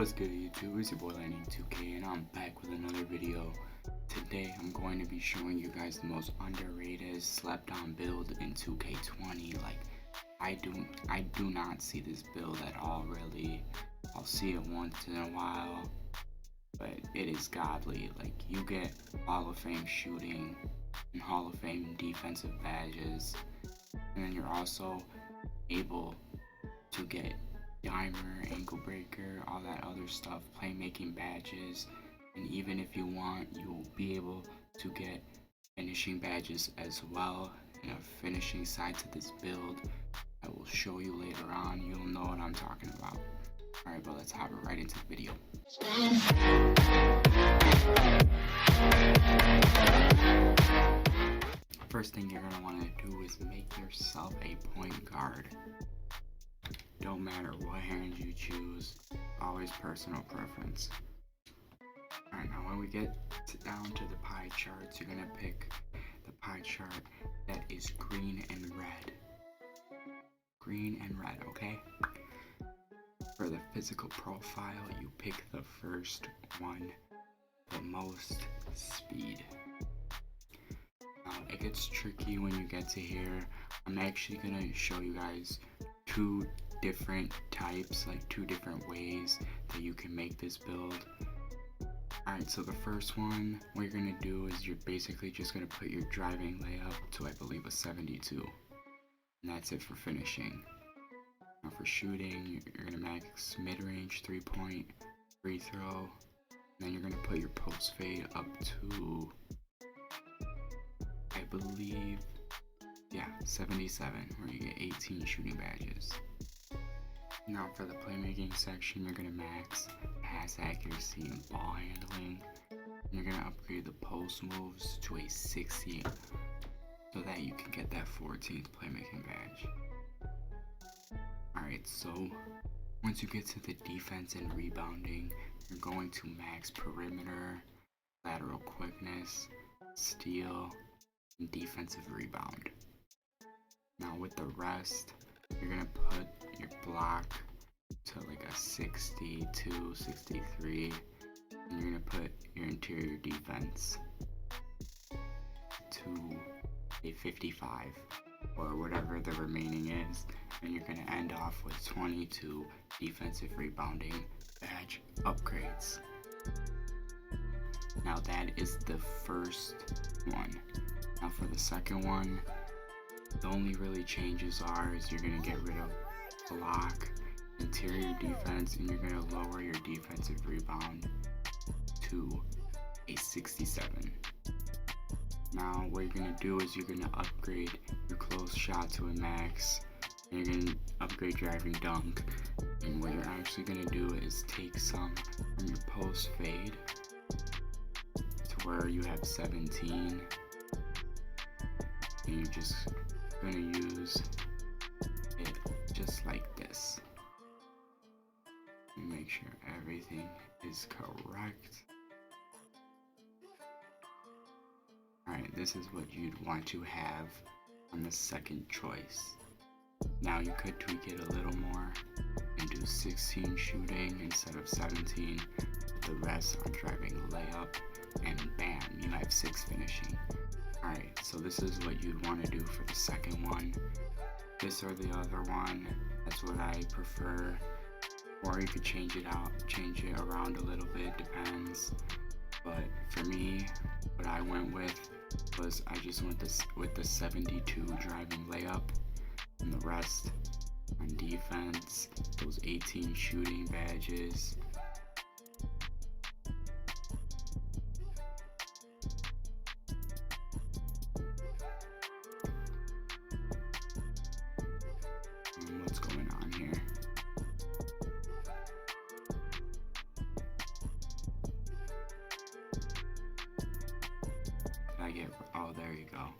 What's good YouTube, it's your boy Lightning2K and I'm back with another video. Today I'm going to be showing you guys the most underrated slept on build in 2K20. Like, I do not see this build at all really. I'll see it once in a while, but it is godly. Like, you get Hall of Fame shooting and Hall of Fame defensive badges, and then you're also able to get dimer, ankle breaker, all that other stuff, playmaking badges, and even if you want, you'll be able to get finishing badges as well. And a finishing side to this build I will show you later on. You'll know what I'm talking about. Alright, but let's hop right into the video. First thing you're going to want to do is make yourself a point guard. Don't matter what hand you choose, always personal preference. Alright, now when we get down to the pie charts, you're gonna pick the pie chart that is green and red. Green and red, okay? For the physical profile, you pick the first one, the most speed. Now, it gets tricky when you get to here. I'm actually gonna show you guys two different types, like two different ways that you can make this build. Alright, so the first one, what you're gonna do is you're basically just gonna put your driving layup to, I believe, a 72. And that's it for finishing. Now for shooting, you're gonna max mid-range, 3-point, free throw. And then you're gonna put your post fade up to, I believe, 77, where you get 18 shooting badges. Now for the playmaking section, you're going to max pass accuracy and ball handling. And you're going to upgrade the post moves to a 60 so that you can get that 14th playmaking badge. Alright, so once you get to the defense and rebounding, you're going to max perimeter, lateral quickness, steal, and defensive rebound. Now with the rest, you're gonna put your block to like a 62, 63, and you're gonna put your interior defense to a 55 or whatever the remaining is, and you're gonna end off with 22 defensive rebounding badge upgrades. Now that is the first one. Now for the second one, the only really changes is you're going to get rid of block, interior defense, and you're going to lower your defensive rebound to a 67. Now what you're going to do is you're going to upgrade your close shot to a max, and you're going to upgrade driving dunk. And what you're actually going to do is take some from your post fade to where you have 17, and you're just going to use it just like this and make sure everything is correct. Alright, this is what you'd want to have on the second choice. Now you could tweak it a little more and do 16 shooting instead of 17, with the rest on driving layup, and bam, you have 6 finishing. Alright, so this is what you'd want to do for the second one. This or the other one, that's what I prefer. Or you could change it around a little bit, depends. But for me, what I went with was I just went with the 72 driving layup, and the rest on defense, those 18 shooting badges. What's going on here? Oh, there you go.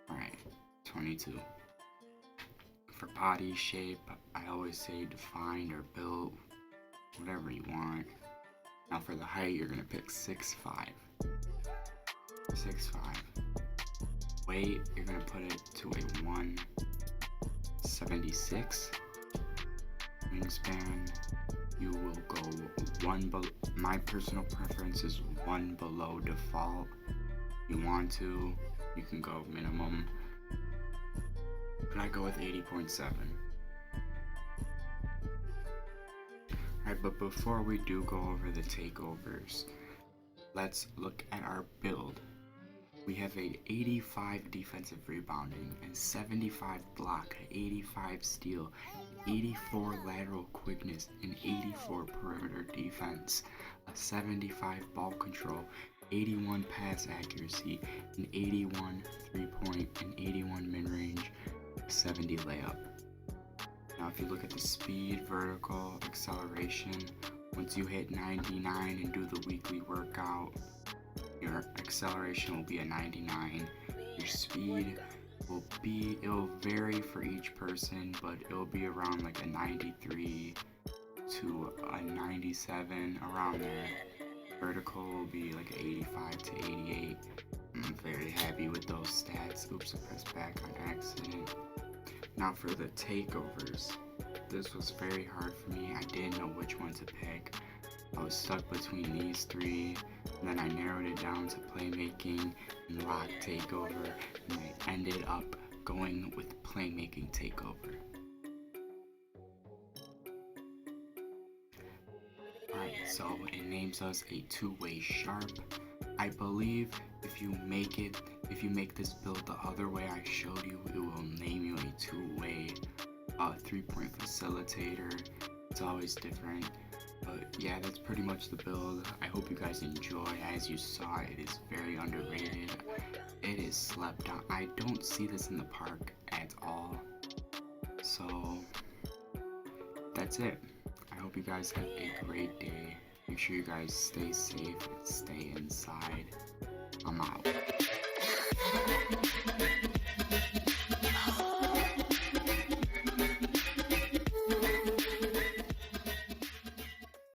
Alright, 22. For body shape, I always say define or build, whatever you want. Now for the height, you're gonna pick 6'5". 6'5". Weight, you're gonna put it to a 176. Wingspan, you will go my personal preference is one below default. If you want to, you can go minimum, but I go with 80.7. Alright, but before we do go over the takeovers, let's look at our build. We have a 85 defensive rebounding and 75 block, 85 steal, 84 lateral quickness, and 84 perimeter defense, a 75 ball control, 81 pass accuracy, an 81 3-point, and 81 mid-range, 70 layup. Now if you look at the speed, vertical, acceleration, once you hit 99 and do the weekly workout, your acceleration will be a 99. Your speed it'll vary for each person, but it'll be around like a 93 to a 97, around there. Vertical will be like 85 to 88. I'm very happy with those stats. Oops, I pressed back on accident. Now for the takeovers, this was very hard for me. I didn't know which one to pick. I was stuck between these three, and then I narrowed it down to playmaking and lock takeover, and I ended up going with playmaking takeover. Alright, so it names us a two-way sharp. I believe if you make this build the other way I showed you, it will name you a two-way 3-point facilitator. It's always different. But yeah, that's pretty much the build. I hope you guys enjoy. As you saw, it is very underrated. It is slept on. I don't see this in the park at all. So that's it. I hope you guys have a great day. Make sure you guys stay safe and stay inside. I'm out.